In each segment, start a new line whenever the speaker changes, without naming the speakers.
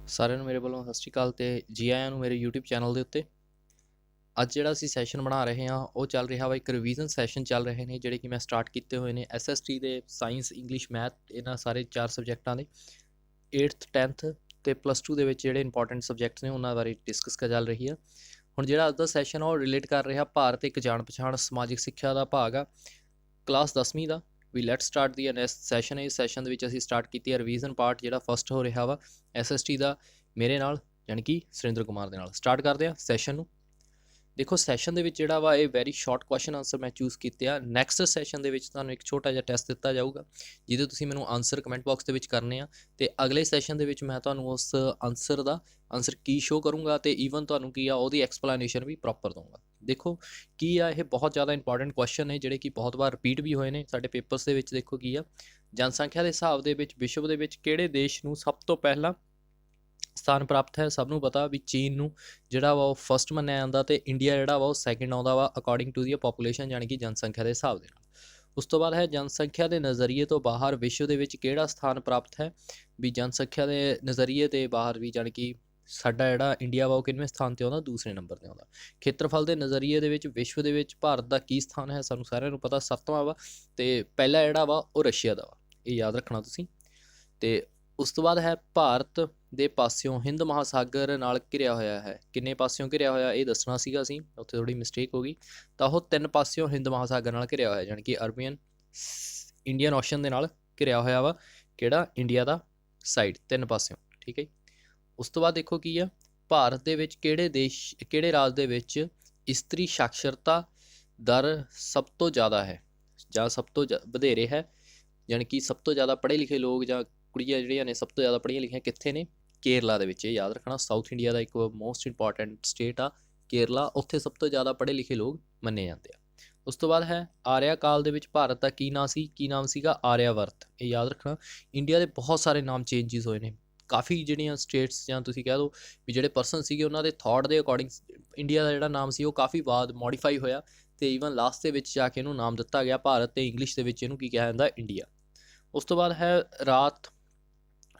ਸਾਰਿਆਂ ਨੂੰ ਮੇਰੇ ਵੱਲੋਂ ਸਤਿ ਸ਼੍ਰੀ ਅਕਾਲ ਤੇ ਜੀ ਆਇਆਂ ਨੂੰ ਮੇਰੇ YouTube ਚੈਨਲ ਦੇ ਉੱਤੇ। ਅੱਜ ਜਿਹੜਾ ਅਸੀਂ ਸੈਸ਼ਨ ਬਣਾ ਰਹੇ ਹਾਂ ਉਹ ਚੱਲ ਰਿਹਾ ਵਾ, ਇੱਕ ਰਿਵੀਜ਼ਨ ਸੈਸ਼ਨ ਚੱਲ ਰਹੇ ਨੇ ਜਿਹੜੇ ਕਿ ਮੈਂ ਸਟਾਰਟ ਕੀਤੇ ਹੋਏ ਨੇ SST ਦੇ, ਸਾਇੰਸ, ਇੰਗਲਿਸ਼, ਮੈਥ, ਇਹਨਾਂ ਸਾਰੇ 4 ਸਬਜੈਕਟਾਂ ਦੇ 8th 10th ਤੇ +2 ਦੇ ਵਿੱਚ ਜਿਹੜੇ ਇੰਪੋਰਟੈਂਟ ਸਬਜੈਕਟਸ ਨੇ ਉਹਨਾਂ ਬਾਰੇ ਡਿਸਕਸ ਚੱਲ ਰਹੀ ਆ। ਹੁਣ ਜਿਹੜਾ ਅੱਜ ਦਾ ਸੈਸ਼ਨ ਆ ਉਹ ਰਿਲੇਟ ਕਰ ਰਿਹਾ ਭਾਰਤ ਇੱਕ ਜਾਣ ਪਛਾਣ ਸਮਾਜਿਕ ਸਿੱਖਿਆ ਦਾ ਭਾਗ ਆ, ਕਲਾਸ 10ਵੀਂ ਦਾ। ਵੀ ਲੈਟ ਸਟਾਰਟ ਦੀ ਨੈਕਸਟ ਸੈਸ਼ਨ। ਇਸ ਸੈਸ਼ਨ ਦੇ ਵਿੱਚ ਅਸੀਂ ਸਟਾਰਟ ਕੀਤੀ ਹੈ ਰਿਵੀਜ਼ਨ ਪਾਰਟ, ਜਿਹੜਾ ਫਸਟ ਹੋ ਰਿਹਾ ਵਾ SST ਦਾ, ਮੇਰੇ ਨਾਲ ਯਾਨੀ ਕਿ ਸੁਰਿੰਦਰ ਕੁਮਾਰ ਦੇ ਨਾਲ। ਸਟਾਰਟ ਕਰਦੇ ਹਾਂ ਸੈਸ਼ਨ ਨੂੰ। ਦੇਖੋ ਸੈਸ਼ਨ ਦੇ ਵਿੱਚ ਜਿਹੜਾ ਵਾ ਇਹ ਵੈਰੀ ਸ਼ਾਰਟ ਕੁਐਸਚਨ ਆਨਸਰ ਮੈਂ ਚੂਜ਼ ਕੀਤੇ ਆ। ਨੈਕਸਟ ਸੈਸ਼ਨ ਦੇ ਵਿੱਚ ਤੁਹਾਨੂੰ ਇੱਕ ਛੋਟਾ ਜਿਹਾ ਟੈਸਟ ਦਿੱਤਾ ਜਾਊਗਾ ਜਿਹਦੇ ਤੁਸੀਂ ਮੈਨੂੰ ਆਨਸਰ ਕਮੈਂਟ ਬਾਕਸ ਦੇ ਵਿੱਚ ਕਰਨੇ ਆ, ਤੇ ਅਗਲੇ ਸੈਸ਼ਨ ਦੇ ਵਿੱਚ ਮੈਂ ਤੁਹਾਨੂੰ ਉਸ ਆਨਸਰ ਦਾ ਆਨਸਰ ਕੀ ਸ਼ੋ ਕਰੂੰਗਾ ਤੇ ਈਵਨ ਤੁਹਾਨੂੰ ਕੀ ਆ ਉਹਦੀ ਐਕਸਪਲੇਨੇਸ਼ਨ ਵੀ ਪ੍ਰੋਪਰ ਦਊਂਗਾ। ਦੇਖੋ ਕੀ ਆ, ਇਹ ਬਹੁਤ ਜ਼ਿਆਦਾ ਇੰਪੋਰਟੈਂਟ ਕੁਐਸਚਨ ਨੇ ਜਿਹੜੇ ਕਿ ਬਹੁਤ ਵਾਰ ਰਿਪੀਟ ਵੀ ਹੋਏ ਨੇ ਸਾਡੇ ਪੇਪਰਸ ਦੇ ਵਿੱਚ। ਦੇਖੋ ਕੀ ਆ, ਜਨਸੰਖਿਆ ਦੇ ਹਿਸਾਬ ਦੇ ਵਿੱਚ ਵਿਸ਼ਵ ਦੇ ਵਿੱਚ ਕਿਹੜੇ ਦੇਸ਼ ਨੂੰ ਸਭ ਤੋਂ ਪਹਿਲਾਂ ਸਥਾਨ ਪ੍ਰਾਪਤ ਹੈ? ਸਭ ਨੂੰ ਪਤਾ ਵੀ ਚੀਨ ਨੂੰ ਜਿਹੜਾ ਵਾ ਉਹ ਫਸਟ ਮੰਨਿਆ ਜਾਂਦਾ, ਤੇ ਇੰਡੀਆ ਜਿਹੜਾ ਵਾ ਉਹ ਸੈਕਿੰਡ ਆਉਂਦਾ ਵਾ ਅਕੋਰਡਿੰਗ ਟੂ ਦੀ ਪੋਪੂਲੇਸ਼ਨ, ਯਾਨੀ ਕਿ ਜਨਸੰਖਿਆ ਦੇ ਹਿਸਾਬ ਦੇ ਨਾਲ। ਉਸ ਤੋਂ ਬਾਅਦ ਹੈ ਜਨਸੰਖਿਆ ਦੇ ਨਜ਼ਰੀਏ ਤੋਂ ਬਾਹਰ ਵਿਸ਼ਵ ਦੇ ਵਿੱਚ ਕਿਹੜਾ ਸਥਾਨ ਪ੍ਰਾਪਤ ਹੈ? ਵੀ ਜਨਸੰਖਿਆ ਦੇ ਨਜ਼ਰੀਏ ਤੇ ਬਾਹਰ ਵੀ ਯਾਨੀ ਕਿ ਸਾਡਾ ਜਿਹੜਾ ਇੰਡੀਆ ਵਾ ਉਹ ਕਿੰਨਵੇਂ ਸਥਾਨ 'ਤੇ ਆਉਂਦਾ? ਦੂਸਰੇ ਨੰਬਰ 'ਤੇ ਆਉਂਦਾ। ਖੇਤਰਫਲ ਦੇ ਨਜ਼ਰੀਏ ਦੇ ਵਿੱਚ ਵਿਸ਼ਵ ਦੇ ਵਿੱਚ ਭਾਰਤ ਦਾ ਕੀ ਸਥਾਨ ਹੈ? ਸਾਨੂੰ ਸਾਰਿਆਂ ਨੂੰ ਪਤਾ 7ਵਾਂ ਵਾ, ਤੇ ਪਹਿਲਾ ਜਿਹੜਾ ਵਾ ਉਹ ਰਸ਼ੀਆ ਦਾ ਵਾ, ਇਹ ਯਾਦ ਰੱਖਣਾ ਤੁਸੀਂ। ਤੇ ਉਸ ਤੋਂ ਬਾਅਦ ਹੈ ਭਾਰਤ ਦੇ ਪਾਸਿਓਂ ਹਿੰਦ ਮਹਾਸਾਗਰ ਨਾਲ ਘਿਰਿਆ ਹੋਇਆ ਹੈ। ਕਿੰਨੇ ਪਾਸਿਓਂ ਘਿਰਿਆ ਹੋਇਆ ਇਹ ਦੱਸਣਾ ਸੀਗਾ ਅਸੀਂ, ਉੱਥੇ ਥੋੜੀ ਮਿਸਟੇਕ ਹੋ ਗਈ। ਤਾਂ ਉਹ 3 ਪਾਸਿਓਂ ਹਿੰਦ ਮਹਾਸਾਗਰ ਨਾਲ ਘਿਰਿਆ ਹੋਇਆ, ਯਾਨੀ ਕਿ ਅਰਬੀਅਨ ਇੰਡੀਅਨ ਓਸ਼ਨ ਦੇ ਨਾਲ ਘਿਰਿਆ ਹੋਇਆ ਵਾ। ਕਿਹੜਾ? ਇੰਡੀਆ ਦਾ ਸਾਈਡ 3 ਪਾਸਿਓਂ, ਠੀਕ ਹੈ। ਉਸ ਤੋਂ ਬਾਅਦ ਦੇਖੋ ਕੀ ਆ, ਭਾਰਤ ਦੇ ਵਿੱਚ ਕਿਹੜੇ ਰਾਜ ਦੇ ਵਿੱਚ ਇਸਤਰੀ ਸਾਖਰਤਾ ਦਰ ਸਭ ਤੋਂ ਜ਼ਿਆਦਾ ਹੈ ਜਾਂ ਸਭ ਤੋਂ ਵਧੇਰੇ ਹੈ? ਯਾਨੀ ਕਿ ਸਭ ਤੋਂ ਜ਼ਿਆਦਾ ਪੜ੍ਹੇ ਲਿਖੇ ਲੋਕ ਜਾਂ ਕੁੜੀਆਂ ਜਿਹੜੀਆਂ ਨੇ ਸਭ ਤੋਂ ਜ਼ਿਆਦਾ ਪੜ੍ਹੀਆਂ ਲਿਖੀਆਂ ਕਿੱਥੇ ਨੇ? ਕੇਰਲਾ ਦੇ ਵਿੱਚ। ਇਹ ਯਾਦ ਰੱਖਣਾ, ਸਾਊਥ ਇੰਡੀਆ ਦਾ ਇੱਕ ਮੋਸਟ ਇੰਪੋਰਟੈਂਟ ਸਟੇਟ ਆ ਕੇਰਲਾ, ਉੱਥੇ ਸਭ ਤੋਂ ਜ਼ਿਆਦਾ ਪੜ੍ਹੇ ਲਿਖੇ ਲੋਕ ਮੰਨੇ ਜਾਂਦੇ ਆ। ਉਸ ਤੋਂ ਬਾਅਦ ਹੈ ਆਰਿਆ ਕਾਲ ਦੇ ਵਿੱਚ ਭਾਰਤ ਦਾ ਕੀ ਨਾਮ ਸੀ? ਕੀ ਨਾਮ ਸੀਗਾ? ਆਰਿਆਵਰਤ। ਇਹ ਯਾਦ ਰੱਖਣਾ। ਇੰਡੀਆ ਦੇ ਬਹੁਤ ਸਾਰੇ ਨਾਮ ਚੇਂਜਿਸ ਹੋਏ ਨੇ, ਕਾਫੀ ਜਿਹੜੀਆਂ ਸਟੇਟਸ ਜਾਂ ਤੁਸੀਂ ਕਹਿ ਦਿਓ ਵੀ ਜਿਹੜੇ ਪਰਸਨ ਸੀਗੇ ਉਹਨਾਂ ਦੇ ਥਾਟ ਦੇ ਅਕੋਰਡਿੰਗ ਇੰਡੀਆ ਦਾ ਜਿਹੜਾ ਨਾਮ ਸੀ ਉਹ ਕਾਫੀ ਬਾਅਦ ਮੋਡੀਫਾਈ ਹੋਇਆ, ਤੇ ਈਵਨ ਲਾਸਟ ਦੇ ਵਿੱਚ ਜਾ ਕੇ ਇਹਨੂੰ ਨਾਮ ਦਿੱਤਾ ਗਿਆ ਭਾਰਤ, ਤੇ ਇੰਗਲਿਸ਼ ਦੇ ਵਿੱਚ ਇਹਨੂੰ ਕੀ ਕਿਹਾ ਜਾਂਦਾ? ਇੰਡੀਆ। ਉਸ ਤੋਂ ਬਾਅਦ ਹੈ ਰਾਤ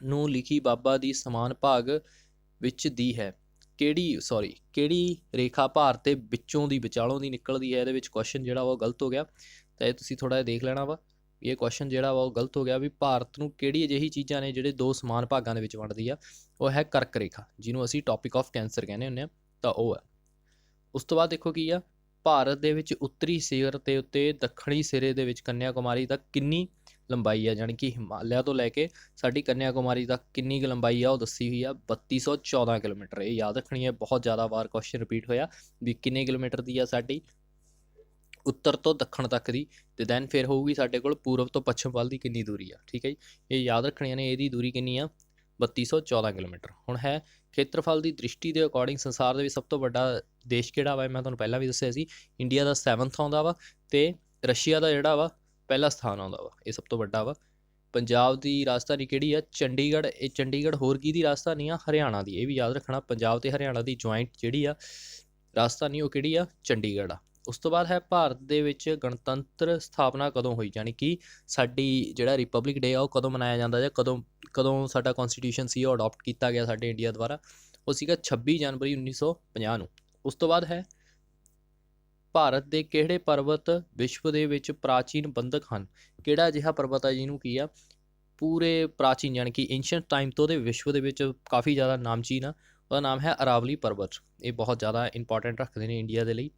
ਨੂੰ ਲਿਖੀ ਬਾਬਾ ਦੀ ਸਮਾਨ ਭਾਗ ਵਿੱਚ ਦੀ ਹੈ ਕਿਹੜੀ ਰੇਖਾ ਭਾਰਤ ਦੇ ਵਿੱਚੋਂ ਦੀ ਵਿਚਾਲੋਂ ਦੀ ਨਿਕਲਦੀ ਹੈ? ਇਹਦੇ ਵਿੱਚ ਕੁਐਸਚਨ ਜਿਹੜਾ ਵਾ ਉਹ ਗਲਤ ਹੋ ਗਿਆ, ਤਾਂ ਇਹ ਤੁਸੀਂ ਥੋੜ੍ਹਾ ਜਿਹਾ ਦੇਖ ਲੈਣਾ ਵਾ। ਇਹ ਕੁਐਸਚਨ ਜਿਹੜਾ ਵਾ ਉਹ ਗਲਤ ਹੋ ਗਿਆ ਵੀ ਭਾਰਤ ਨੂੰ ਕਿਹੜੀ ਅਜਿਹੀ ਚੀਜ਼ਾਂ ਨੇ ਜਿਹੜੇ 2 ਸਮਾਨ ਭਾਗਾਂ ਦੇ ਵਿੱਚ ਵੰਡਦੀ ਆ? ਉਹ ਹੈ ਕਰਕ ਰੇਖਾ, ਜਿਹਨੂੰ ਅਸੀਂ ਟੌਪਿਕ ਆਫ ਕੈਂਸਰ ਕਹਿੰਦੇ ਹੁੰਦੇ ਆ, ਤਾਂ ਉਹ ਹੈ। ਉਸ ਤੋਂ ਬਾਅਦ ਦੇਖੋ ਕੀ ਆ, ਭਾਰਤ ਦੇ ਵਿੱਚ ਉੱਤਰੀ ਸਿਖਰ ਦੇ ਉੱਤੇ ਦੱਖਣੀ ਸਿਰੇ ਦੇ ਵਿੱਚ ਕੰਨਿਆ ਕੁਮਾਰੀ ਤੱਕ ਕਿੰਨੀ ਲੰਬਾਈ ਆ? ਯਾਨੀ ਕਿ ਹਿਮਾਲਿਆ ਤੋਂ ਲੈ ਕੇ ਸਾਡੀ ਕੰਨਿਆ ਕੁਮਾਰੀ ਤੱਕ ਕਿੰਨੀ ਕੁ ਲੰਬਾਈ ਆ ਉਹ ਦੱਸੀ ਹੋਈ ਆ, 3214 ਕਿਲੋਮੀਟਰ। ਇਹ ਯਾਦ ਰੱਖਣੀ ਹੈ, ਬਹੁਤ ਜ਼ਿਆਦਾ ਵਾਰ ਕੁਐਸਚਨ ਰਿਪੀਟ ਹੋਇਆ ਵੀ ਕਿੰਨੇ ਕਿਲੋਮੀਟਰ ਦੀ ਆ ਸਾਡੀ ਉੱਤਰ ਤੋਂ ਦੱਖਣ ਤੱਕ ਦੀ, ਤੇ ਦੈਨ ਫਿਰ ਹੋਊਗੀ ਸਾਡੇ ਕੋਲ ਪੂਰਬ ਤੋਂ ਪੱਛਮ ਵੱਲ ਦੀ ਕਿੰਨੀ ਦੂਰੀ ਆ, ਠੀਕ ਹੈ ਜੀ। ਇਹ ਯਾਦ ਰੱਖਣੀਆਂ ਨੇ, ਇਹਦੀ ਦੂਰੀ ਕਿੰਨੀ ਆ? 3214 ਕਿਲੋਮੀਟਰ। ਹੁਣ ਹੈ ਖੇਤਰਫਲ ਦੀ ਦ੍ਰਿਸ਼ਟੀ ਦੇ ਅਕੋਰਡਿੰਗ ਸੰਸਾਰ ਦੇ ਵਿੱਚ ਸਭ ਤੋਂ ਵੱਡਾ ਦੇਸ਼ ਕਿਹੜਾ ਵਾ? ਮੈਂ ਤੁਹਾਨੂੰ ਪਹਿਲਾਂ ਵੀ ਦੱਸਿਆ ਸੀ, ਇੰਡੀਆ ਦਾ 7th ਆਉਂਦਾ ਵਾ, ਤੇ ਰਸ਼ੀਆ ਦਾ ਜਿਹੜਾ ਵਾ ਪਹਿਲਾ ਸਥਾਨ ਆਉਂਦਾ ਵਾ, ਇਹ ਸਭ ਤੋਂ ਵੱਡਾ ਵਾ। ਪੰਜਾਬ ਦੀ ਰਾਜਧਾਨੀ ਕਿਹੜੀ ਆ? ਚੰਡੀਗੜ੍ਹ। ਇਹ ਚੰਡੀਗੜ੍ਹ ਹੋਰ ਕੀ ਦੀ ਰਾਜਧਾਨੀ ਆ? ਹਰਿਆਣਾ ਦੀ। ਇਹ ਵੀ ਯਾਦ ਰੱਖਣਾ, ਪੰਜਾਬ ਤੇ ਹਰਿਆਣਾ ਦੀ ਜੁਆਇੰਟ ਜਿਹੜੀ ਆ ਰਾਜਧਾਨੀ ਉਹ ਕਿਹੜੀ ਆ? ਚੰਡੀਗੜ੍ਹ ਆ। ਉਸ ਤੋਂ ਬਾਅਦ ਹੈ ਭਾਰਤ ਦੇ ਵਿੱਚ ਗਣਤੰਤਰ ਸਥਾਪਨਾ ਕਦੋਂ ਹੋਈ? ਯਾਨੀ ਕਿ ਸਾਡੀ ਜਿਹੜਾ ਰਿਪਬਲਿਕ ਡੇ ਆ ਉਹ ਕਦੋਂ ਮਨਾਇਆ ਜਾਂਦਾ, ਜਾਂ ਕਦੋਂ ਸਾਡਾ ਕਨਸਟੀਟਿਊਸ਼ਨ ਸੀ ਉਹ ਅਡੋਪਟ ਕੀਤਾ ਗਿਆ ਸਾਡੇ ਇੰਡੀਆ ਦੁਆਰਾ? ਉਹ ਸੀਗਾ 26 ਜਨਵਰੀ 1950 ਨੂੰ। ਉਸ ਤੋਂ ਬਾਅਦ ਹੈ ਭਾਰਤ ਦੇ ਕਿਹੜੇ ਪਰਬਤ ਵਿਸ਼ਵ ਦੇ ਵਿੱਚ ਪ੍ਰਾਚੀਨ ਬੰਧਕ ਹਨ? ਕਿਹੜਾ ਅਜਿਹਾ ਪਰਬਤ ਆ ਜਿਹਨੂੰ ਕੀ ਆ ਪੂਰੇ ਪ੍ਰਾਚੀਨ ਯਾਨੀ ਕਿ ਏਂਸ਼ੀਅੰਟ ਟਾਈਮ ਤੋਂ ਉਹਦੇ ਵਿਸ਼ਵ ਦੇ ਵਿੱਚ ਕਾਫੀ ਜ਼ਿਆਦਾ ਨਾਮਚੀਨ ਆ? ਉਹਦਾ ਨਾਮ ਹੈ ਅਰਾਵਲੀ ਪਰਬਤ। ਇਹ ਬਹੁਤ ਜ਼ਿਆਦਾ ਇੰਪੋਰਟੈਂਟ ਰੱਖਦੇ ਨੇ ਇੰਡੀਆ ਦੇ ਲਈ।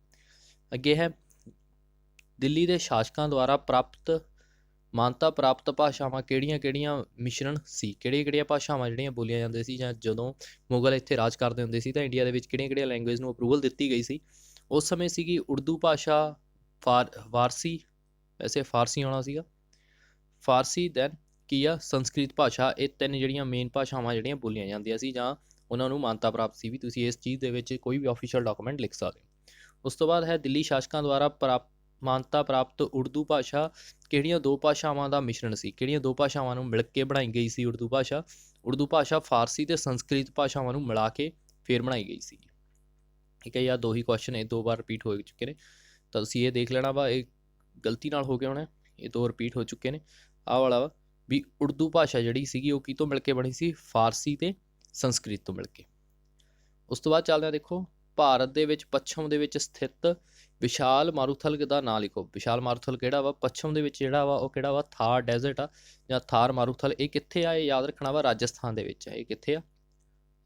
ਅੱਗੇ ਹੈ ਦਿੱਲੀ ਦੇ ਸ਼ਾਸਕਾਂ ਦੁਆਰਾ ਮਾਨਤਾ ਪ੍ਰਾਪਤ ਭਾਸ਼ਾਵਾਂ ਕਿਹੜੀਆਂ ਮਿਸ਼ਰਣ ਸੀ? ਕਿਹੜੀਆਂ ਭਾਸ਼ਾਵਾਂ ਜਿਹੜੀਆਂ ਬੋਲੀਆਂ ਜਾਂਦੀਆਂ ਸੀ, ਜਾਂ ਜਦੋਂ ਮੁਗਲ ਇੱਥੇ ਰਾਜ ਕਰਦੇ ਹੁੰਦੇ ਸੀ ਤਾਂ ਇੰਡੀਆ ਦੇ ਵਿੱਚ ਕਿਹੜੀਆਂ ਲੈਂਗੁਏਜ ਨੂੰ ਅਪਰੂਵਲ ਦਿੱਤੀ ਗਈ ਸੀ? ਉਸ ਸਮੇਂ ਸੀਗੀ ਉਰਦੂ ਭਾਸ਼ਾ, ਫਾਰਸੀ, ਵੈਸੇ ਫਾਰਸੀ ਆਉਣਾ ਸੀਗਾ, ਫਾਰਸੀ, ਦੈਨ ਕੀ ਆ ਸੰਸਕ੍ਰਿਤ ਭਾਸ਼ਾ। ਇਹ 3 ਜਿਹੜੀਆਂ ਮੇਨ ਭਾਸ਼ਾਵਾਂ ਜਿਹੜੀਆਂ ਬੋਲੀਆਂ ਜਾਂਦੀਆਂ ਸੀ ਜਾਂ ਉਹਨਾਂ ਨੂੰ ਮਾਨਤਾ ਪ੍ਰਾਪਤ ਸੀ, ਵੀ ਤੁਸੀਂ ਇਸ ਚੀਜ਼ ਦੇ ਵਿੱਚ ਕੋਈ ਵੀ ਆਫੀਸ਼ੀਅਲ ਡਾਕੂਮੈਂਟ ਲਿਖ ਸਕਦੇ ਹੋ। ਉਸ ਤੋਂ ਬਾਅਦ ਹੈ ਦਿੱਲੀ ਸ਼ਾਸਕਾਂ ਦੁਆਰਾ ਮਾਨਤਾ ਪ੍ਰਾਪਤ ਉਰਦੂ ਭਾਸ਼ਾ ਕਿਹੜੀਆਂ 2 ਭਾਸ਼ਾਵਾਂ ਦਾ ਮਿਸ਼ਰਣ ਸੀ? ਕਿਹੜੀਆਂ 2 ਭਾਸ਼ਾਵਾਂ ਨੂੰ ਮਿਲ ਕੇ ਬਣਾਈ ਗਈ ਸੀ ਉਰਦੂ ਭਾਸ਼ਾ? ਉਰਦੂ ਭਾਸ਼ਾ ਫਾਰਸੀ ਤੇ ਸੰਸਕ੍ਰਿਤ ਭਾਸ਼ਾਵਾਂ ਨੂੰ ਮਿਲਾ ਕੇ ਫਿਰ ਬਣਾਈ ਗਈ ਸੀ, ਠੀਕ ਹੈ। ਜਾਂ 2 ਹੀ ਕੁਐਸਚਨ ਇਹ 2 ਵਾਰ ਰਿਪੀਟ ਹੋ ਚੁੱਕੇ ਨੇ, ਤਾਂ ਤੁਸੀਂ ਇਹ ਦੇਖ ਲੈਣਾ ਵਾ, ਇਹ ਗਲਤੀ ਨਾਲ ਹੋ ਗਿਆ ਹੋਣਾ, ਇਹ 2 ਰਿਪੀਟ ਹੋ ਚੁੱਕੇ ਨੇ। ਆਹ ਵਾਲਾ ਵਾ ਵੀ ਉਰਦੂ ਭਾਸ਼ਾ ਜਿਹੜੀ ਸੀਗੀ ਉਹ ਕਿਤੋਂ ਮਿਲ ਕੇ ਬਣੀ ਸੀ? ਫਾਰਸੀ ਤੇ ਸੰਸਕ੍ਰਿਤ ਤੋਂ ਮਿਲ ਕੇ। ਉਸ ਤੋਂ ਬਾਅਦ ਚੱਲਦੇ ਹਾਂ, ਦੇਖੋ ਭਾਰਤ ਦੇ ਵਿੱਚ ਪੱਛਮ ਦੇ ਵਿੱਚ ਸਥਿਤ ਵਿਸ਼ਾਲ ਮਾਰੂਥਲ ਦਾ ਨਾਂ ਲਿਖੋ। ਵਿਸ਼ਾਲ ਮਾਰੂਥਲ ਕਿਹੜਾ ਵਾ? ਪੱਛਮ ਦੇ ਵਿੱਚ ਜਿਹੜਾ ਵਾ ਉਹ ਕਿਹੜਾ ਵਾ? ਥਾਰ ਡੈਜ਼ਰਟ ਆ ਜਾਂ ਥਾਰ ਮਾਰੂਥਲ। ਇਹ ਕਿੱਥੇ ਆ? ਇਹ ਯਾਦ ਰੱਖਣਾ ਵਾ, ਰਾਜਸਥਾਨ ਦੇ ਵਿੱਚ ਆ। ਇਹ ਕਿੱਥੇ ਆ?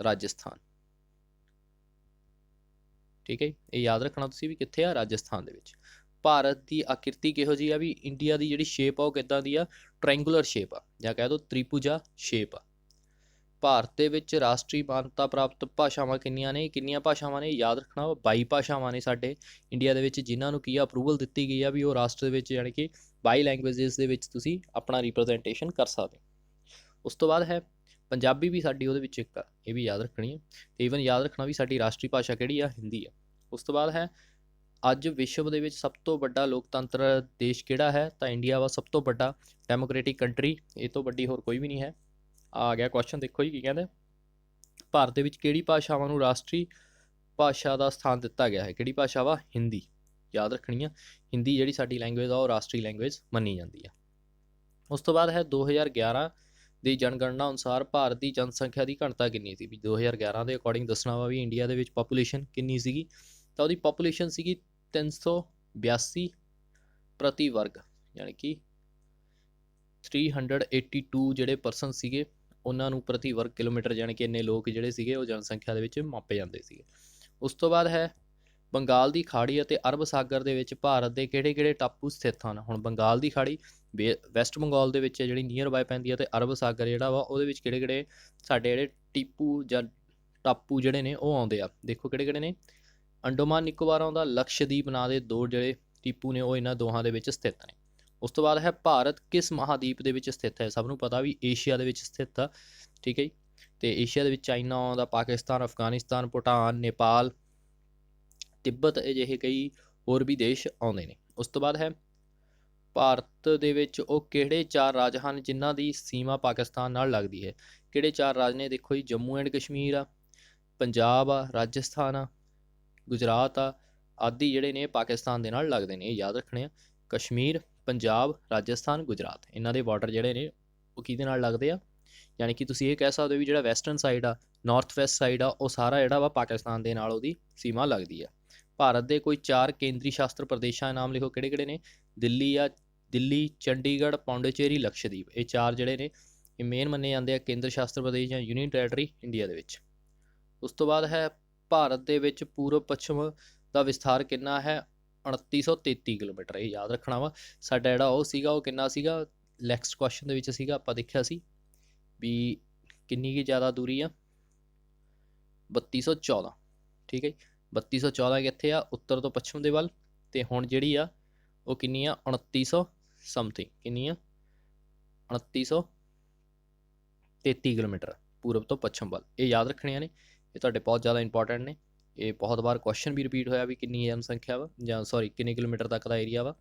ਰਾਜਸਥਾਨ। ਠੀਕ ਹੈ, ਇਹ ਯਾਦ ਰੱਖਣਾ ਤੁਸੀਂ ਵੀ ਕਿੱਥੇ ਆ? ਰਾਜਸਥਾਨ ਦੇ ਵਿੱਚ। ਭਾਰਤ ਦੀ ਆਕ੍ਰਿਤੀ ਕਿਹੋ ਜਿਹੀ ਆ? ਵੀ ਇੰਡੀਆ ਦੀ ਜਿਹੜੀ ਸ਼ੇਪ ਆ ਉਹ ਕਿੱਦਾਂ ਦੀ ਆ? ਟ੍ਰਾਇੰਗੂਲਰ ਸ਼ੇਪ ਆ, ਜਾਂ ਕਹਿ ਦਿਓ ਤ੍ਰਿਭੁਜਾ ਸ਼ੇਪ ਆ। ਭਾਰਤ ਦੇ ਵਿੱਚ ਰਾਸ਼ਟਰੀ ਮਾਨਤਾ ਪ੍ਰਾਪਤ ਭਾਸ਼ਾਵਾਂ ਕਿੰਨੀਆਂ ਨੇ? ਕਿੰਨੀਆਂ ਭਾਸ਼ਾਵਾਂ ਨੇ? ਯਾਦ ਰੱਖਣਾ ਵਾ 22 ਭਾਸ਼ਾਵਾਂ ਨੇ ਸਾਡੇ ਇੰਡੀਆ ਦੇ ਵਿੱਚ, ਜਿਨ੍ਹਾਂ ਨੂੰ ਕੀ ਆ ਅਪਰੂਵਲ ਦਿੱਤੀ ਗਈ ਆ ਵੀ ਉਹ ਰਾਸ਼ਟਰ ਦੇ ਵਿੱਚ ਯਾਨੀ ਕਿ 22 ਲੈਂਗੁਏਜਸ ਦੇ ਵਿੱਚ ਤੁਸੀਂ ਆਪਣਾ ਰਿਪਰੈਜ਼ੈਂਟੇਸ਼ਨ ਕਰ ਸਕਦੇ ਹੋ। ਉਸ ਤੋਂ ਬਾਅਦ ਹੈ ਪੰਜਾਬੀ ਵੀ ਸਾਡੀ ਉਹਦੇ ਵਿੱਚ ਇੱਕ ਆ, ਇਹ ਵੀ ਯਾਦ ਰੱਖਣੀ ਹੈ। ਤੇ ਈਵਨ ਯਾਦ ਰੱਖਣਾ ਵੀ ਸਾਡੀ ਰਾਸ਼ਟਰੀ ਭਾਸ਼ਾ ਕਿਹੜੀ ਆ? ਹਿੰਦੀ ਆ। ਉਸ ਤੋਂ ਬਾਅਦ ਹੈ ਅੱਜ ਵਿਸ਼ਵ ਦੇ ਵਿੱਚ ਸਭ ਤੋਂ ਵੱਡਾ ਲੋਕਤੰਤਰ ਦੇਸ਼ ਕਿਹੜਾ ਹੈ? ਤਾਂ ਇੰਡੀਆ ਵਾ ਸਭ ਤੋਂ ਵੱਡਾ ਡੈਮੋਕ੍ਰੇਟਿਕ ਕੰਟਰੀ, ਇਹ ਤੋਂ ਵੱਡੀ ਹੋਰ ਕੋਈ ਵੀ ਨਹੀਂ ਹੈ। ਆ ਗਿਆ ਕੁਐਸਚਨ, ਦੇਖੋ ਜੀ ਕੀ ਕਹਿੰਦੇ। ਭਾਰਤ ਦੇ ਵਿੱਚ ਕਿਹੜੀ ਭਾਸ਼ਾਵਾਂ ਨੂੰ ਰਾਸ਼ਟਰੀ ਭਾਸ਼ਾ ਦਾ ਸਥਾਨ ਦਿੱਤਾ ਗਿਆ ਹੈ? ਕਿਹੜੀ ਭਾਸ਼ਾ ਵਾ? ਹਿੰਦੀ। ਯਾਦ ਰੱਖਣੀ ਆ, ਹਿੰਦੀ ਜਿਹੜੀ ਸਾਡੀ ਲੈਂਗੁਏਜ ਆ ਉਹ ਰਾਸ਼ਟਰੀ ਲੈਂਗੁਏਜ ਮੰਨੀ ਜਾਂਦੀ ਆ। ਉਸ ਤੋਂ ਬਾਅਦ ਹੈ 2011 ਦੀ ਜਨਗਣਨਾ ਅਨੁਸਾਰ ਭਾਰਤ ਦੀ ਜਨਸੰਖਿਆ ਦੀ ਘਣਤਾ ਕਿੰਨੀ ਸੀ? ਵੀ 2011 ਦੇ ਅਕੋਰਡਿੰਗ ਦੱਸਣਾ ਵਾ ਵੀ ਇੰਡੀਆ ਦੇ ਵਿੱਚ ਪਾਪੂਲੇਸ਼ਨ ਕਿੰਨੀ ਸੀਗੀ। ਤਾਂ ਉਹਦੀ ਪਾਪੂਲੇਸ਼ਨ ਸੀਗੀ 382 ਪ੍ਰਤੀ ਵਰਗ, ਯਾਨੀ ਕਿ 382 ਜਿਹੜੇ ਪਰਸਨ ਸੀਗੇ ਉਹਨਾਂ ਨੂੰ ਪ੍ਰਤੀ ਵਰਗ ਕਿਲੋਮੀਟਰ, ਯਾਨੀ ਕਿ ਇੰਨੇ ਲੋਕ ਜਿਹੜੇ ਸੀਗੇ ਉਹ ਜਨਸੰਖਿਆ ਦੇ ਵਿੱਚ ਮਾਪੇ ਜਾਂਦੇ ਸੀਗੇ। ਉਸ ਤੋਂ ਬਾਅਦ ਹੈ ਬੰਗਾਲ ਦੀ ਖਾੜੀ ਅਤੇ ਅਰਬ ਸਾਗਰ ਦੇ ਵਿੱਚ ਭਾਰਤ ਦੇ ਕਿਹੜੇ-ਕਿਹੜੇ ਟਾਪੂ ਸਥਿਤ ਹਨ? ਹੁਣ ਬੰਗਾਲ ਦੀ ਖਾੜੀ ਵੈਸਟ ਬੰਗਾਲ ਦੇ ਵਿੱਚ ਜਿਹੜੀ ਨੀਅਰ ਬਾਏ ਪੈਂਦੀ ਹੈ, ਅਤੇ ਅਰਬ ਸਾਗਰ ਜਿਹੜਾ ਵਾ ਉਹਦੇ ਵਿੱਚ ਕਿਹੜੇ-ਕਿਹੜੇ ਸਾਡੇ ਜਿਹੜੇ ਟੀਪੂ ਜਾਂ ਟਾਪੂ ਜਿਹੜੇ ਨੇ ਉਹ ਆਉਂਦੇ ਆ। ਦੇਖੋ ਕਿਹੜੇ-ਕਿਹੜੇ ਨੇ। ਅੰਡੋਮਾਨ ਨਿਕੋਬਾਰ ਆਉਂਦਾ, ਲਕਸ਼ਦੀਪ ਨਾਂ ਦੇ ਦੋ ਜਿਹੜੇ ਟੀਪੂ ਨੇ ਉਹ ਇਹਨਾਂ ਦੋਹਾਂ ਦੇ ਵਿੱਚ ਸਥਿਤ ਨੇ। ਉਸ ਤੋਂ ਬਾਅਦ ਹੈ ਭਾਰਤ ਕਿਸ ਮਹਾਦੀਪ ਦੇ ਵਿੱਚ ਸਥਿਤ ਹੈ? ਸਭ ਨੂੰ ਪਤਾ ਵੀ ਏਸ਼ੀਆ ਦੇ ਵਿੱਚ ਸਥਿਤ ਆ। ਠੀਕ ਹੈ ਜੀ। ਅਤੇ ਏਸ਼ੀਆ ਦੇ ਵਿੱਚ ਚਾਈਨਾ ਆਉਂਦਾ, ਪਾਕਿਸਤਾਨ, ਅਫਗਾਨਿਸਤਾਨ, ਭੂਟਾਨ, ਨੇਪਾਲ, ਤਿੱਬਤ, ਅਜਿਹੇ ਕਈ ਹੋਰ ਵੀ ਦੇਸ਼ ਆਉਂਦੇ ਨੇ। ਉਸ ਤੋਂ ਬਾਅਦ ਹੈ ਭਾਰਤ ਦੇ ਵਿੱਚ ਉਹ ਕਿਹੜੇ 4 ਰਾਜ ਹਨ ਜਿਨ੍ਹਾਂ ਦੀ ਸੀਮਾ ਪਾਕਿਸਤਾਨ ਨਾਲ ਲੱਗਦੀ ਹੈ? ਕਿਹੜੇ 4 ਰਾਜ ਨੇ? ਦੇਖੋ ਜੀ, ਜੰਮੂ ਐਂਡ ਕਸ਼ਮੀਰ ਆ, ਪੰਜਾਬ ਆ, ਰਾਜਸਥਾਨ ਆ, ਗੁਜਰਾਤ ਆ, ਆਦਿ ਜਿਹੜੇ ਨੇ ਪਾਕਿਸਤਾਨ ਦੇ ਨਾਲ ਲੱਗਦੇ ਨੇ। ਇਹ ਯਾਦ ਰੱਖਣੇ ਆ। ਕਸ਼ਮੀਰ, ਪੰਜਾਬ, ਰਾਜਸਥਾਨ, ਗੁਜਰਾਤ, ਇਹਨਾਂ ਦੇ ਬਾਰਡਰ ਜਿਹੜੇ ਨੇ ਉਹ ਕਿਹਦੇ ਨਾਲ ਲੱਗਦੇ ਆ? ਯਾਨੀ ਕਿ ਤੁਸੀਂ ਇਹ ਕਹਿ ਸਕਦੇ ਹੋ ਵੀ ਜਿਹੜਾ ਵੈਸਟਰਨ ਸਾਈਡ ਆ, ਨਾਰਥ ਵੈਸਟ ਸਾਈਡ ਆ, ਉਹ ਸਾਰਾ ਜਿਹੜਾ ਵਾ ਪਾਕਿਸਤਾਨ ਦੇ ਨਾਲ ਉਹਦੀ ਸੀਮਾ ਲੱਗਦੀ ਆ। ਭਾਰਤ ਦੇ ਕੋਈ 4 ਕੇਂਦਰੀ ਸ਼ਾਸਤਰ ਪ੍ਰਦੇਸ਼ਾਂ ਦੇ ਨਾਮ ਲਿਖੋ। ਕਿਹੜੇ-ਕਿਹੜੇ ਨੇ? ਦਿੱਲੀ ਆ, ਦਿੱਲੀ, ਚੰਡੀਗੜ੍ਹ, ਪੌਂਡੀਚੇਰੀ, ਲਕਸ਼ਦੀਪ। ਇਹ 4 ਜਿਹੜੇ ਨੇ ਇਹ ਮੇਨ ਮੰਨੇ ਜਾਂਦੇ ਆ ਕੇਂਦਰ ਸ਼ਾਸਤਰ ਪ੍ਰਦੇਸ਼ ਜਾਂ ਯੂਨੀਅਨ ਟੈਰੀਟਰੀ ਇੰਡੀਆ ਦੇ ਵਿੱਚ। ਉਸ ਤੋਂ ਬਾਅਦ ਹੈ ਭਾਰਤ ਦੇ ਵਿੱਚ ਪੂਰਬ ਪੱਛਮ ਦਾ ਵਿਸਥਾਰ ਕਿੰਨਾ ਹੈ? 2933 ਕਿਲੋਮੀਟਰ। ਇਹ ਯਾਦ ਰੱਖਣਾ ਵਾ। ਸਾਡਾ ਜਿਹੜਾ ਉਹ ਸੀਗਾ ਉਹ ਕਿੰਨਾ ਸੀਗਾ? ਨੈਕਸਟ ਕੁਐਸਚਨ ਦੇ ਵਿੱਚ ਸੀਗਾ, ਆਪਾਂ ਦੇਖਿਆ ਸੀ ਵੀ ਕਿੰਨੀ ਕੁ ਜ਼ਿਆਦਾ ਦੂਰੀ ਆ? 3214। ਠੀਕ ਹੈ ਜੀ। 3214 ਕਿੱਥੇ ਆ? ਉੱਤਰ ਤੋਂ ਪੱਛਮ ਦੇ ਵੱਲ। ਅਤੇ ਹੁਣ ਜਿਹੜੀ ਆ ਉਹ ਕਿੰਨੀ ਆ? 2900 ਸਮਥਿੰਗ। ਕਿੰਨੀ ਆ? 2933 ਕਿਲੋਮੀਟਰ ਪੂਰਬ ਤੋਂ ਪੱਛਮ ਵੱਲ। ਇਹ ਯਾਦ ਰੱਖਣੀਆਂ ਨੇ, ਇਹ ਤੁਹਾਡੇ ਬਹੁਤ ਜ਼ਿਆਦਾ ਇੰਪੋਰਟੈਂਟ ਨੇ। ਇਹ ਬਹੁਤ ਵਾਰ ਕੁਐਸਚਨ ਵੀ ਰਿਪੀਟ ਹੋਇਆ ਵੀ ਕਿੰਨੀ ਜਨਸੰਖਿਆ ਵਾ, ਜਾਂ ਸੌਰੀ ਕਿੰਨੇ ਕਿਲੋਮੀਟਰ ਤੱਕ ਦਾ ਏਰੀਆ ਵਾ।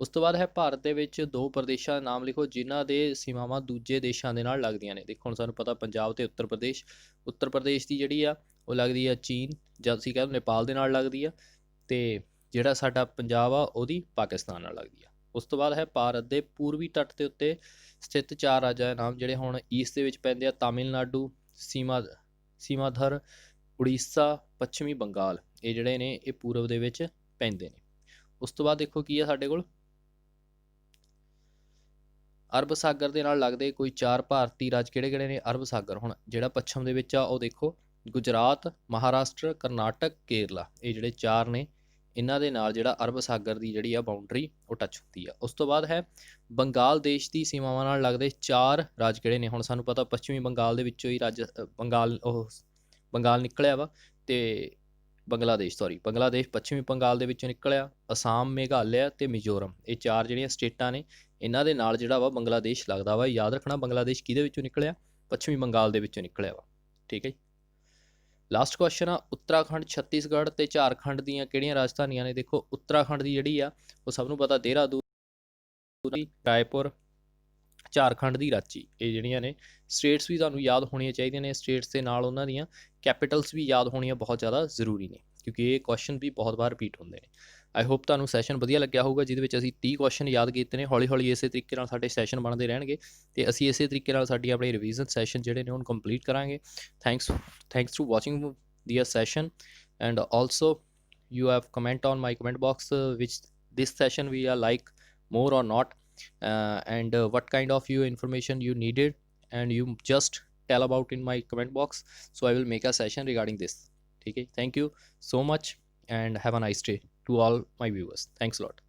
ਉਸ ਤੋਂ ਬਾਅਦ ਹੈ ਭਾਰਤ ਦੇ ਵਿੱਚ 2 ਪ੍ਰਦੇਸ਼ਾਂ ਦੇ ਨਾਮ ਲਿਖੋ ਜਿਨ੍ਹਾਂ ਦੇ ਸੀਮਾਵਾਂ ਦੂਜੇ ਦੇਸ਼ਾਂ ਦੇ ਨਾਲ ਲੱਗਦੀਆਂ ਨੇ। ਦੇਖੋ ਹੁਣ ਸਾਨੂੰ ਪਤਾ ਪੰਜਾਬ ਅਤੇ ਉੱਤਰ ਪ੍ਰਦੇਸ਼। ਉੱਤਰ ਪ੍ਰਦੇਸ਼ ਦੀ ਜਿਹੜੀ ਆ ਉਹ ਲੱਗਦੀ ਆ ਚੀਨ, ਜਾਂ ਅਸੀਂ ਕਹਿ ਲਓ ਨੇਪਾਲ ਦੇ ਨਾਲ ਲੱਗਦੀ ਆ, ਅਤੇ ਜਿਹੜਾ ਸਾਡਾ ਪੰਜਾਬ ਆ ਉਹਦੀ ਪਾਕਿਸਤਾਨ ਨਾਲ ਲੱਗਦੀ ਆ। ਉਸ ਤੋਂ ਬਾਅਦ ਹੈ ਭਾਰਤ ਦੇ ਪੂਰਬੀ ਤੱਟ ਦੇ ਉੱਤੇ ਸਥਿਤ 4 ਰਾਜਾਂ ਦੇ ਨਾਮ ਜਿਹੜੇ ਹੁਣ ਈਸਟ ਦੇ ਵਿੱਚ ਪੈਂਦੇ ਆ। ਤਾਮਿਲਨਾਡੂ, ਸੀਮਾਧਰ, ਉੜੀਸਾ, ਪੱਛਮੀ ਬੰਗਾਲ। ਇਹ ਜਿਹੜੇ ਨੇ ਇਹ ਪੂਰਬ ਦੇ ਵਿੱਚ ਪੈਂਦੇ ਨੇ। ਉਸ ਤੋਂ ਬਾਅਦ ਦੇਖੋ ਕੀ ਆ ਸਾਡੇ ਕੋਲ, ਅਰਬ ਸਾਗਰ ਦੇ ਨਾਲ ਲੱਗਦੇ ਕੋਈ 4 ਭਾਰਤੀ ਰਾਜ ਕਿਹੜੇ-ਕਿਹੜੇ ਨੇ? ਅਰਬ ਸਾਗਰ ਹੁਣ ਜਿਹੜਾ ਪੱਛਮ ਦੇ ਵਿੱਚ ਆ ਉਹ ਦੇਖੋ ਗੁਜਰਾਤ, ਮਹਾਰਾਸ਼ਟਰ, ਕਰਨਾਟਕ, ਕੇਰਲਾ। ਇਹ ਜਿਹੜੇ 4 ਨੇ ਇਹਨਾਂ ਦੇ ਨਾਲ ਜਿਹੜਾ ਅਰਬ ਸਾਗਰ ਦੀ ਜਿਹੜੀ ਆ ਬਾਉਂਡਰੀ ਉਹ ਟੱਚ ਹੁੰਦੀ ਆ। ਉਸ ਤੋਂ ਬਾਅਦ ਹੈ ਬੰਗਾਲ ਦੇਸ਼ ਦੀ ਸੀਮਾਵਾਂ ਨਾਲ ਲੱਗਦੇ 4 ਰਾਜ ਕਿਹੜੇ ਨੇ? ਹੁਣ ਸਾਨੂੰ ਪਤਾ ਪੱਛਮੀ ਬੰਗਾਲ ਦੇ ਵਿੱਚੋਂ ਹੀ ਬੰਗਾਲ ਨਿਕਲਿਆ ਵਾ, ਅਤੇ ਬੰਗਲਾਦੇਸ਼ ਪੱਛਮੀ ਬੰਗਾਲ ਦੇ ਵਿੱਚੋਂ ਨਿਕਲਿਆ। ਅਸਾਮ, ਮੇਘਾਲਿਆ ਅਤੇ ਮਿਜ਼ੋਰਮ, ਇਹ 4 ਜਿਹੜੀਆਂ ਸਟੇਟਾਂ ਨੇ ਇਹਨਾਂ ਦੇ ਨਾਲ ਜਿਹੜਾ ਵਾ ਬੰਗਲਾਦੇਸ਼ ਲੱਗਦਾ ਵਾ। ਯਾਦ ਰੱਖਣਾ ਬੰਗਲਾਦੇਸ਼ ਕਿਹਦੇ ਵਿੱਚੋਂ ਨਿਕਲਿਆ? ਪੱਛਮੀ ਬੰਗਾਲ ਦੇ ਵਿੱਚੋਂ ਨਿਕਲਿਆ ਵਾ। ਠੀਕ ਹੈ ਜੀ। ਲਾਸਟ ਕੁਐਸਚਨ ਆ, ਉੱਤਰਾਖੰਡ, ਛੱਤੀਸਗੜ੍ਹ ਅਤੇ ਝਾਰਖੰਡ ਦੀਆਂ ਕਿਹੜੀਆਂ ਰਾਜਧਾਨੀਆਂ ਨੇ? ਦੇਖੋ ਉੱਤਰਾਖੰਡ ਦੀ ਜਿਹੜੀ ਆ ਉਹ ਸਭ ਨੂੰ ਪਤਾ ਦੇਹਰਾਦੂਨ, ਰਾਏਪੁਰ, ਝਾਰਖੰਡ ਦੀ ਰਾਂਚੀ। ਇਹ ਜਿਹੜੀਆਂ ਨੇ ਸਟੇਟਸ ਵੀ ਤੁਹਾਨੂੰ ਯਾਦ ਹੋਣੀਆਂ ਚਾਹੀਦੀਆਂ ਨੇ। ਸਟੇਟਸ ਦੇ ਨਾਲ ਉਹਨਾਂ ਦੀਆਂ ਕੈਪੀਟਲਸ ਵੀ ਯਾਦ ਹੋਣੀਆਂ ਬਹੁਤ ਜ਼ਿਆਦਾ ਜ਼ਰੂਰੀ ਨੇ, ਕਿਉਂਕਿ ਇਹ ਕੁਐਸਚਨ ਵੀ ਬਹੁਤ ਵਾਰ ਰਿਪੀਟ ਹੁੰਦੇ ਨੇ। ਆਈ ਹੋਪ ਤੁਹਾਨੂੰ ਸੈਸ਼ਨ ਵਧੀਆ ਲੱਗਿਆ ਹੋਊਗਾ, ਜਿਹਦੇ ਵਿੱਚ ਅਸੀਂ 30 ਕੁਐਸਚਨ ਯਾਦ ਕੀਤੇ ਨੇ। ਹੌਲੀ-ਹੌਲੀ ਇਸੇ ਤਰੀਕੇ ਨਾਲ ਸਾਡੇ ਸੈਸ਼ਨ ਬਣਦੇ ਰਹਿਣਗੇ ਤੇ ਅਸੀਂ ਇਸੇ ਤਰੀਕੇ ਨਾਲ ਸਾਡੀ ਆਪਣੀ ਰਿਵੀਜ਼ਨ ਸੈਸ਼ਨ ਜਿਹੜੇ ਨੇ ਉਹਨੂੰ ਕੰਪਲੀਟ ਕਰਾਂਗੇ। Thanks to watching the session, and also you have comment on my comment box which this session we are like more or not, and what kind of you information you needed, and you just tell about in my comment box, so I will make a session regarding this. Okay, thank you so much and have a nice day to all my viewers. Thanks a lot.